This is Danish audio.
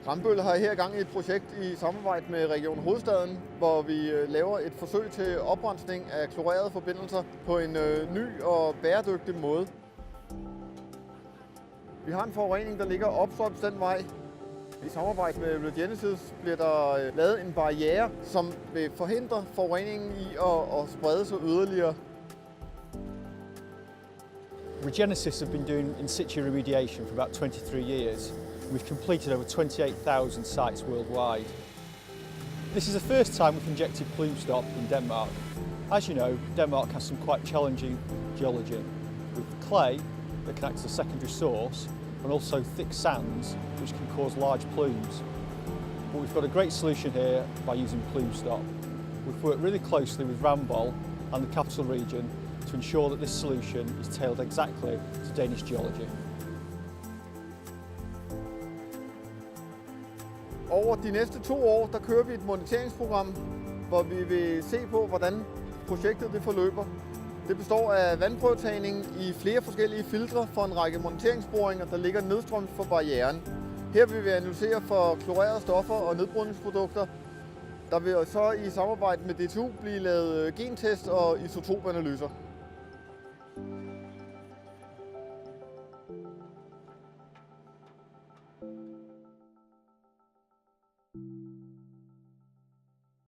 Rambøll har her i gang i et projekt i samarbejde med Region Hovedstaden, hvor vi laver et forsøg til oprensning af klorerede forbindelser på en ny og bæredygtig måde. Vi har en forurening, der ligger opstrøms den vej. I samarbejde med Regenesis bliver der lavet en barriere, som vil forhindre forureningen i at sprede sig yderligere. Regenesis have been doing in situ remediation for about 23 years. We've completed over 28,000 sites worldwide. This is the first time we've injected plume stop in Denmark. As you know, Denmark has some quite challenging geology, with clay that can act as a secondary source and also thick sands which can cause large plumes. But we've got a great solution here by using plume stop. We've worked really closely with Rambøll and the capital region to ensure that this solution is tailored exactly to Danish geology. Over de næste 2 år, der kører vi et moniteringsprogram, hvor vi vil se på, hvordan projektet det forløber. Det består af vandprøvetagning i flere forskellige filtre for en række moniteringsboringer, der ligger nedstrøms for barrieren. Her vil vi analysere for klorerede stoffer og nedbrydningsprodukter. Der vil så i samarbejde med DTU blive lavet gentest og isotopanalyser.